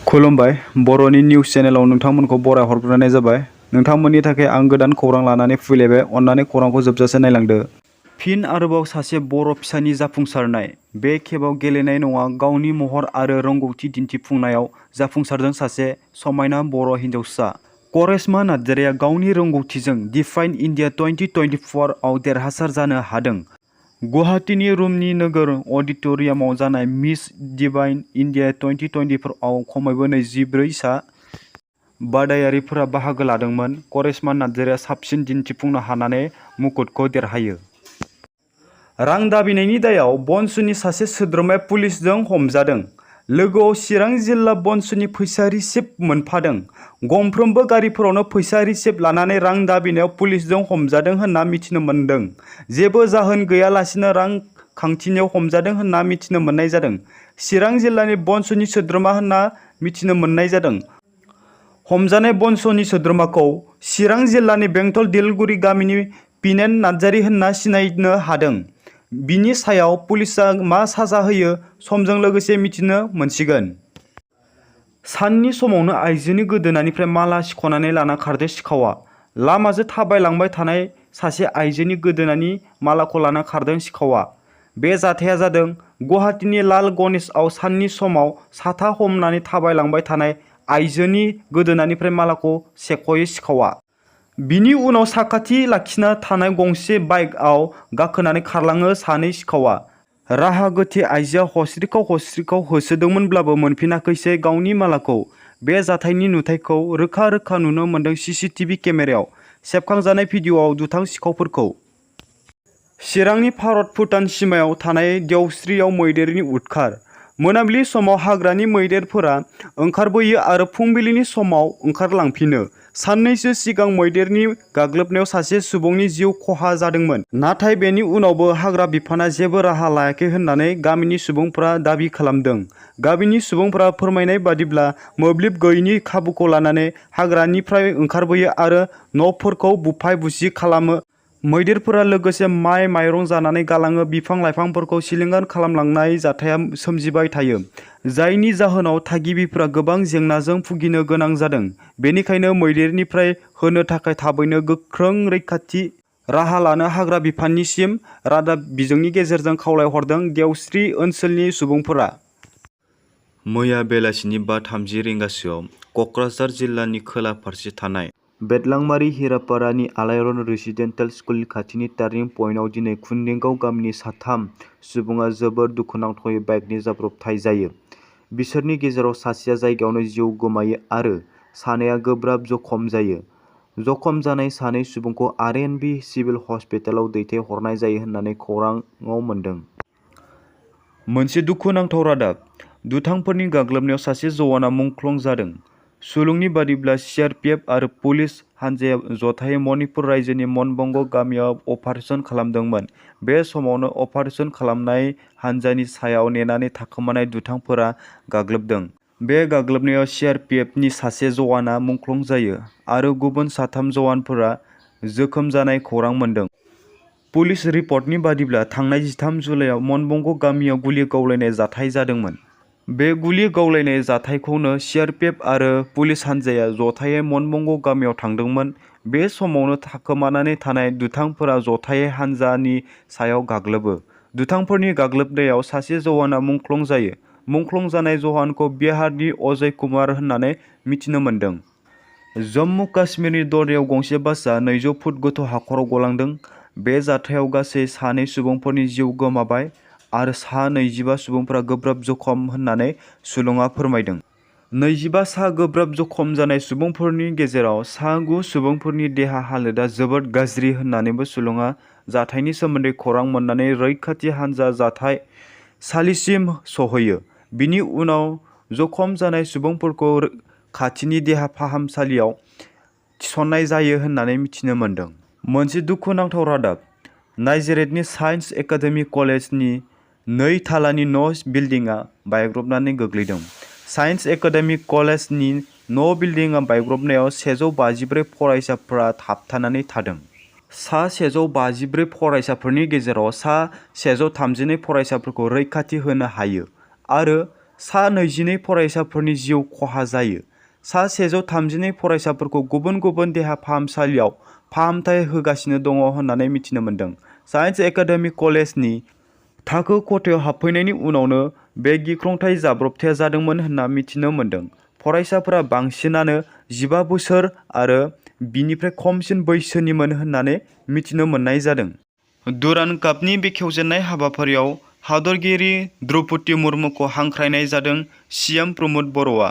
खुलुमबाय बर'नि निउस चेनेलाव नोंथांमोनखौ बराय हरग्रोनाय जाबाय। नोंथांमोननि थाखाय आं गोदान खौरां लानानै फैलायबाय। अन्नानै खौरांखौ जोबजासे नायलांदो। फिन आरोबाव सासे बर' फिसानि जाफुंसारनाय। बे खेबाव गेलेनाय नङा, गावनि महर आरो रोंगौथि दिन्थिफुंनायाव जाफुंसारदों सासे समायना बर' हिन्जावसा। करिश्मा नार्जारिया गावनि रोंगौथिजों डिफाइन इन्डिया 2024 आव देरहासार जानो हादों। गुवाहाटीनि रुमनि नोगोर अडिट'रियामाव जानाय मिस डिभाइन इन्डिया 2024 आव खमैबो 24 सा बादायारिफोरा बाहागो लादोंमोन। करिश्मा नार्जारिया साबसिन दिन्थिफुंनो हानानै मुकुटखौ देरहायो। रां दाबिनायनि दायाव बनसुनि सासे सोद्रोमाया पुलिसजों हमजादों। लोगोआव चिरां जिल्ला बनसुनि फैसा रिसिप्ट मोनफादों। गंफ्रोमबो गारिफोरावनो फैसा रिसिप्ट लानानै रां दाबिनायाव पुलिसजों हमजादों होनना मिथिनो मोन्दों। जेबो जाहोन गैयालासिनो रां खांथिनायाव हमजादों होनना मिथिनो मोननाय जादों। चिरां जिल्लानि बनसुनि सोद्रोमा होनना मिथिनो मोननाय जादों। हमजानाय बनसुनि सोद्रोमाखौ चिरां जिल्लानि बेंटल दिलगुरि गामिनि पिनेन नार्जारि होनना सिनायनो हादों। बिनि सायाव पुलिसआ मा साजा होयो समजों लोगोसे मिथिनो मोनसिगोन। साननि समावनो आइजोनि गोदोनानिफ्राय माला सिख'नानै लाना खारदों सिखावआ। लामाजों थाबायलांबाय थानाय सासे आइजोनि गोदोनानि मालाखौ लाना खारदों सिखावआ। बे जाथाया जादों गुवाहाटीनि लाल गणेशआव साननि समाव साथा हमनानै थाबायलांबाय थानाय आइजोनि गोदोनानिफ्राय मालाखौ सेख'यो सिखावआ। बिनि उनाव साखाथि लाखिना थानाय गंसे बाइकआव गाखोनानै खारलाङो सानै सिखावआ। राहा गोथे आइजोआ हस्रिखाव होसोदोंमोनब्लाबो मोनफिनाखैसै गावनि मालाखौ। बे जाथायनि नुथायखौ रोखा रोखा नुनो मोन्दों सीसीटीवी केमेरायाव सेबखांजानाय भिडिअ'आव दुथां सिखावफोरखौ। चिरांनि भारत-भुटान सिमायाव थानाय देवस्रियाव मैदेरनि उदखार। मोनाबिलि समाव हाग्रानि मैदेरफोरा ओंखारबोयो आरो फुंबिलिनि समाव ओंखारलांफिनो। साननैसो सिगां मैदेरनि गाग्लोबनायाव सासे सुबुंनि जिउ खहा जादोंमोन। नाथाय बेनि उनावबो हाग्रा बिफाना जेबो राहा लायाखै होननानै गामिनि सुबुंफोरा दाबि खालामदों। गामिनि सुबुंफोरा फोरमायनाय बादिब्ला मोब्लिब गैयैनि खाबुखौ लानानै हाग्रानिफ्राय ओंखारबोयो आरो न'फोरखौ बुफाय-बुसि खालामो। मैदेरफोरा लोगोसे माइ माइरं जानानै गालाङो। बिफां-लाइफांफोरखौ सिलिंखार खालामलांनाय जाथाया सोमजिबाय थायो। जायनि जाहोनाव थागिबिफोरा गोबां जेंनाजों भुगिनो गोनां जादों। बेनिखायनो मैदेरनिफ्राय होनो थाखाय थाबैनो गोख्रों रैखाथि राहा लानो हाग्रा बिफाननिसिम रादाब बिजोंनि गेजेरजों खावलायहरदों देवस्रि ओनसोलनि सुबुंफोरा। मैया बेलासिनि 5:30 रिंगासोआव कक्राझार जिल्लानि खोला फारसे थानाय बेदलांमारि हिरापारानि आलायरन रेसिडेन्सियेल स्कुलनि खाथिनि टार्निं पइन्टआव दिनै खुन्देगाव गामिनि साथाम सुबुङा जोबोद दुखुनांथावै बाइकनि जाब्रबथाय जायो। बिसोरनि गेजेराव सासेया जायगायावनो जिउ गोमायो आरो सानैया गोब्राब जखम जायो। जखम जानाय सानै सुबुंखौ आर.एन.बि. सिभिल हस्पिटालाव दैथायहरनाय जायो होननानै खौराङाव मोन्दों। मोनसे दुखुनांथाव रादाब। दुथांफोरनि गाग्लोबनायाव सासे जवाना मुंख्लं जादों। सुलुंनि बादिब्ला सिआरपिएफ आरो पुलिस हानजाया जथायै मणिपुर रायजोनि मनबंग गामियाव अपारेसन खालामदोंमोन। बे समावनो अपारेसन खालामनाय हानजानि सायाव नेनानै थाखोमानाय दुथांफोरा गाग्लोबदों। बे गाग्लोबनायाव सिआरपिएफनि सासे जवाना मुंख्लं जायो आरो गुबुन साथाम जवानफोरा जोखोम जानाय खौरां मोन्दों। पुलिस रिपर्टनि बादिब्ला थांनाय 13 जुलाइआव मनबंग गामियाव गुलि गावलायनाय जाथाय जादोंमोन। बे गुलि गावलायनाय जाथायखौनो सिआरपिएफ आरो पुलिस हानजाया जथायै मनबंग गामियाव थांदोंमोन। बे समावनो थाखोमानानै थानाय दुथांफोरा जथायै हानजानि सायाव गाग्लोबो। दुथांफोरनि गाग्लोबनायाव सासे जवाना मुंख्लं जायो। मुंख्लं जानाय जवानखौ बिहारनि अजय कुमार होननानै मिथिनो मोन्दों। जम्मु काश्मीरनि दरयाव गंसे बासआ 200 फुट गोथौ हाखराव गलांदों। बे जाथायाव गासै 2 सुबुंफोरनि जिउ गोमाबाय आरो सा 25 सुबुंफोरा गोब्राब जखम होननानै सुलुङा फोरमायदों। 25 सा गोब्राब जखम जानाय सुबुंफोरनि गेजेराव सा 9 सुबुंफोरनि देहा हालोदा जोबोद गाज्रि होननानैबो सुलुङा जाथायनि सोमोन्दै खौरां मोननानै रैखाथि हानजा जाथाय सालिसिम सौहैयो। बिनि उनाव जखम जानाय सुबुंफोरखौ खाथिनि देहा फाहामसालियाव थिसननाय जायो होननानै मिथिनो मोन्दों। मोनसे दुखुनांथाव रादाब। नाइजेरियानि साइन्स एकाडेमि कलेजनि 2 थालानि न' बिल्डिंआ बायग्रबनानै गोग्लैदों। साइन्स एकाडेमि कलेजनि न' बिल्डिंआ बायग्रबनायाव 154 फरायसाफोरा थाबथानानै थादों। सा 154 फरायसाफोरनि गेजेराव सा 132 फरायसाफोरखौ रैखाथि होनो हायो आरो सा 22 फरायसाफोरनि जिउ खहा जायो। सा 132 फरायसाफोरखौ गुबुन गुबुन देहा फाहामसालियाव फाहामथाय होगासिनो दङ होननानै मिथिनो मोन्दों। साइन्स एकाडेमि कलेजनि थाखो खथायाव हाबफैनायनि उनावनो बे गिख्रंथाव जाब्रबथाया जादोंमोन होनना मिथिनो मोन्दों। फरायसाफोरा बांसिनानो 15 बोसोर आरो बिनिफ्राय खमसिन बैसोनिमोन होननानै मिथिनो मोननाय जादों। दुरान्ड कापनि बेखेवजेननाय हाबाफारियाव हादरगिरि द्रौपदी मुर्मुखौ हांख्रायनाय जादों। सीएम प्रमोद बर'आ